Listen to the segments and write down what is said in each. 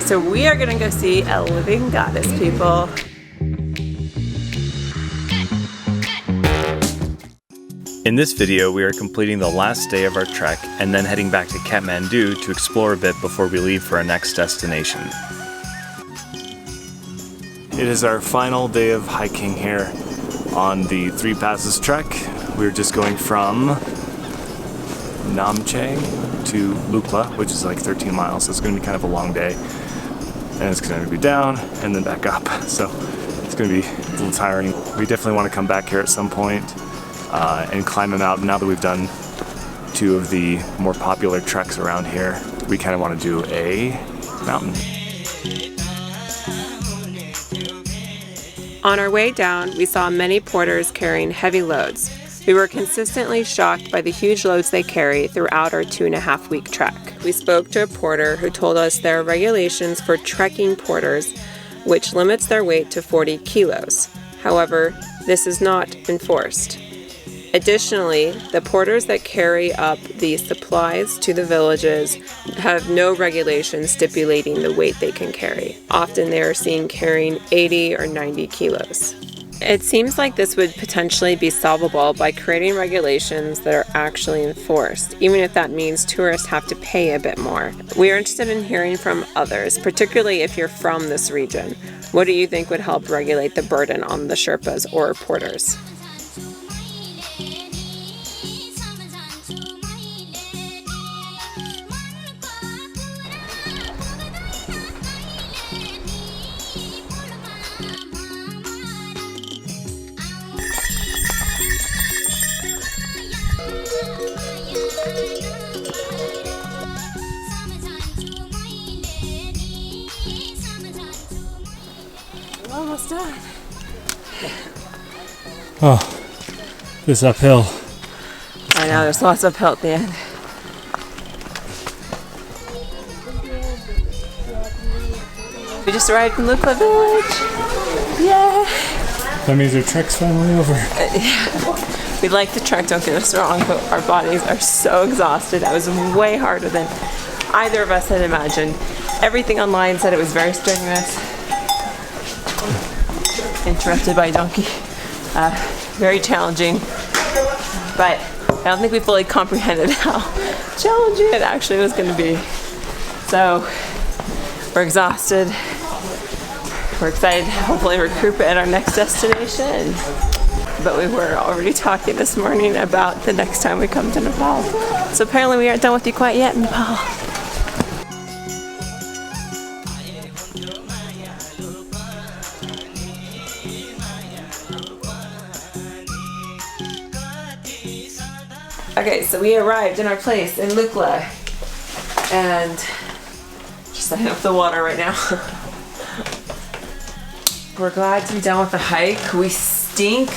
So we are gonna go see a living goddess, people. In this video, we are completing the last day of our trek and then heading back to Kathmandu to explore a bit before we leave for our next destination. It is our final day of hiking here on the Three Passes trek. We're just going from Namche to Lukla, which is like 13 miles, so it's going to be kind of a long day. And it's going to be down and then back up, so it's going to be a little tiring. We definitely want to come back here at some point and climb a mountain. Now that we've done two of the more popular treks around here, we kind of want to do a mountain. On our way down, we saw many porters carrying heavy loads. We were consistently shocked by the huge loads they carry throughout our 2.5-week trek. We spoke to a porter who told us there are regulations for trekking porters, which limits their weight to 40 kilos. However, this is not enforced. Additionally, the porters that carry up the supplies to the villages have no regulations stipulating the weight they can carry. Often they are seen carrying 80 or 90 kilos. It seems like this would potentially be solvable by creating regulations that are actually enforced, even if that means tourists have to pay a bit more. We are interested in hearing from others, particularly if you're from this region. What do you think would help regulate the burden on the Sherpas or porters? Almost done. Oh, this uphill. I know, there's lots of uphill at the end. We just arrived in Lukla village. Yeah. That means our trek's finally over. We like the trek, don't get us wrong, but our bodies are so exhausted. That was way harder than either of us had imagined. Everything online said it was very strenuous. Interrupted by a donkey. Very challenging, but I don't think we fully comprehended how challenging it actually was going to be. So we're exhausted. We're excited to hopefully recoup at our next destination. But we were already talking this morning about the next time we come to Nepal. So apparently we aren't done with you quite yet in Nepal. Okay, so we arrived in our place in Lukla, and just setting up the water right now. We're glad to be done with the hike. We stink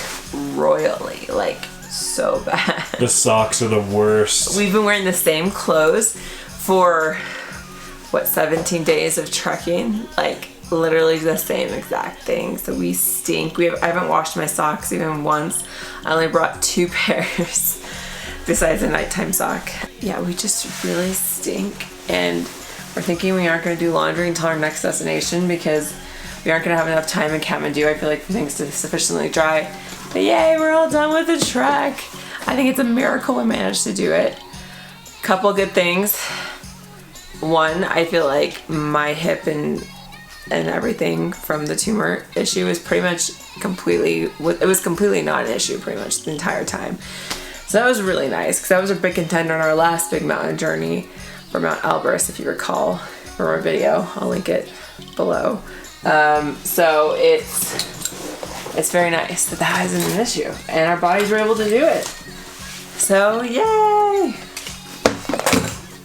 royally, like so bad. The socks are the worst. We've been wearing the same clothes for, 17 days of trekking? Like literally the same exact thing. So we stink. I haven't washed my socks even once. I only brought 2 pairs. Besides a nighttime sock. Yeah, we just really stink, and we're thinking we aren't going to do laundry until our next destination because we aren't going to have enough time in Kathmandu, I feel like, for things to sufficiently dry. But yay, we're all done with the trek. I think it's a miracle we managed to do it. Couple good things. One, I feel like my hip and everything from the tumor issue is pretty much completely not an issue pretty much the entire time. So that was really nice, because that was a big contender on our last big mountain journey for Mount Elbrus, if you recall from our video. I'll link it below. So it's very nice that isn't an issue, and our bodies were able to do it. So yay!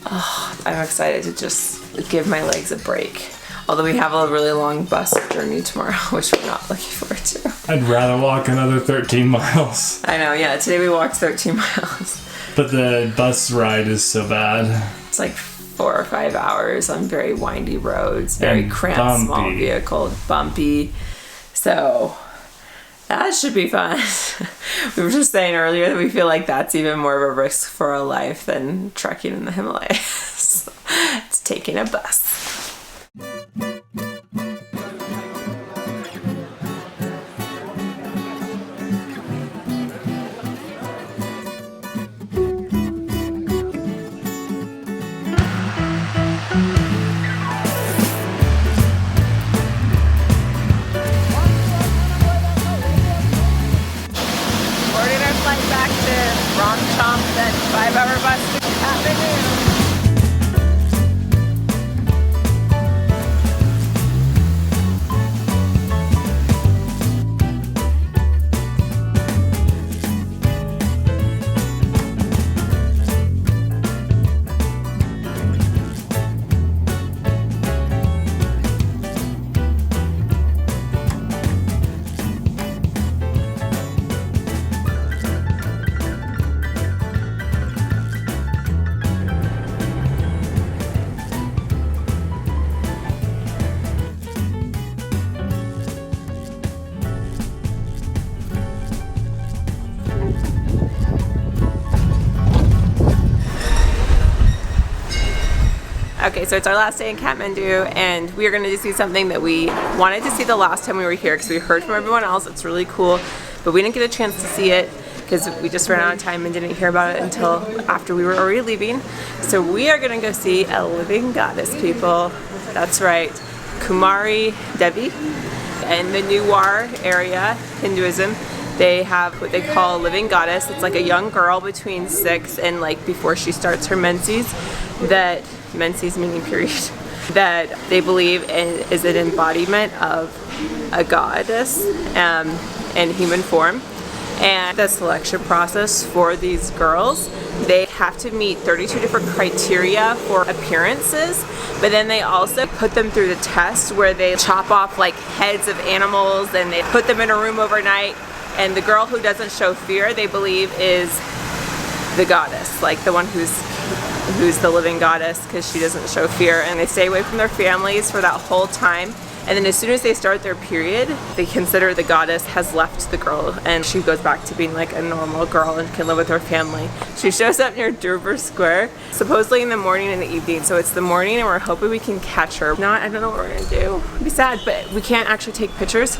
Oh, I'm excited to just give my legs a break. Although we have a really long bus journey tomorrow, which we're not looking forward to. I'd rather walk another 13 miles. I know, yeah. Today we walked 13 miles. But the bus ride is so bad. It's like 4 or 5 hours on very windy roads, very and cramped, bumpy. small vehicle, bumpy. So that should be fun. We were just saying earlier that we feel like that's even more of a risk for our life than trekking in the Himalayas. It's taking a bus. Okay, so it's our last day in Kathmandu, and we are going to see something that we wanted to see the last time we were here because we heard from everyone else. It's really cool, but we didn't get a chance to see it because we just ran out of time and didn't hear about it until after we were already leaving. So we are going to go see a living goddess, people. That's right, Kumari Devi. In the Newari area, Hinduism, they have what they call a living goddess. It's like a young girl between 6 and like before she starts her menses, that menses meaning period, that they believe is an embodiment of a goddess in human form. And the selection process for these girls, they have to meet 32 different criteria for appearances, but then they also put them through the test where they chop off like heads of animals and they put them in a room overnight, and the girl who doesn't show fear, they believe, is the goddess, like the one who's the living goddess, because she doesn't show fear, and they stay away from their families for that whole time. And then as soon as they start their period, they consider the goddess has left the girl and she goes back to being like a normal girl and can live with her family. She shows up near Durbar Square, supposedly in the morning and the evening. So it's the morning and we're hoping we can catch her. If not, I don't know what we're gonna do. It'd be sad, but we can't actually take pictures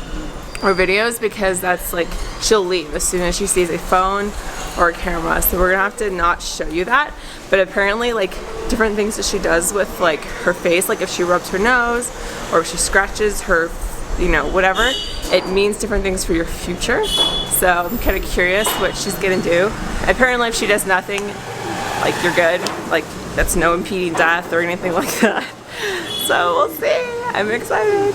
or videos because that's like, she'll leave as soon as she sees a phone or a camera. So we're gonna have to not show you that. But apparently like different things that she does with like her face, like if she rubs her nose or if she scratches her, you know, whatever, it means different things for your future. So I'm kind of curious what she's gonna do. Apparently if she does nothing, like you're good. Like that's no impeding death or anything like that. So we'll see. I'm excited.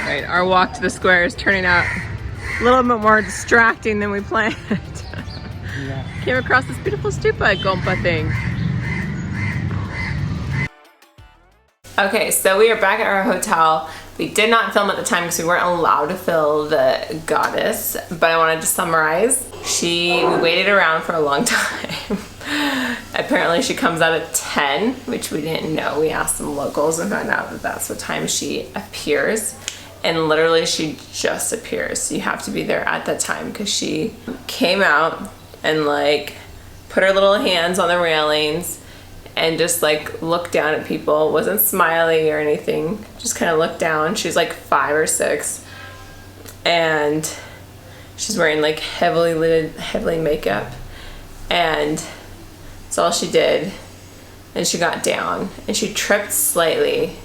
Right, our walk to the square is turning out a little bit more distracting than we planned. Came across this beautiful stupa Gompa thing. Okay, so we are back at our hotel. We did not film at the time because we weren't allowed to film the goddess, but I wanted to summarize. We waited around for a long time. Apparently she comes out at 10, which we didn't know. We asked some locals and found out that that's what time she appears. And literally she just appears. So you have to be there at that time because she came out and like put her little hands on the railings and just like looked down at people. Wasn't smiley or anything, just kind of looked down. She's like 5 or 6 and she's wearing like heavily makeup, and that's all she did. And she got down and she tripped slightly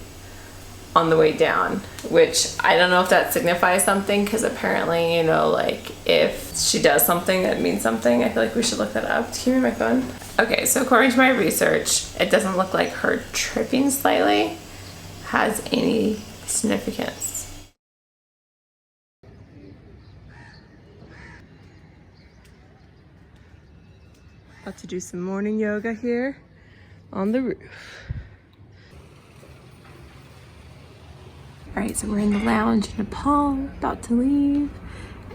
on the way down, which I don't know if that signifies something, because apparently, you know, like if she does something that means something. I feel like we should look that up. Give me my phone. Okay, so according to my research, it doesn't look like her tripping slightly has any significance. About to do some morning yoga here on the roof. Alright, so we're in the lounge in Nepal, about to leave,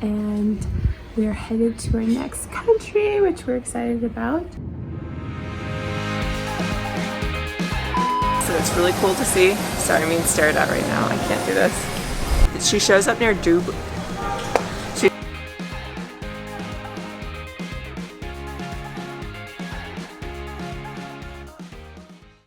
and we are headed to our next country, which we're excited about. So it's really cool to see. Sorry, I'm being stared at right now. I can't do this. She shows up near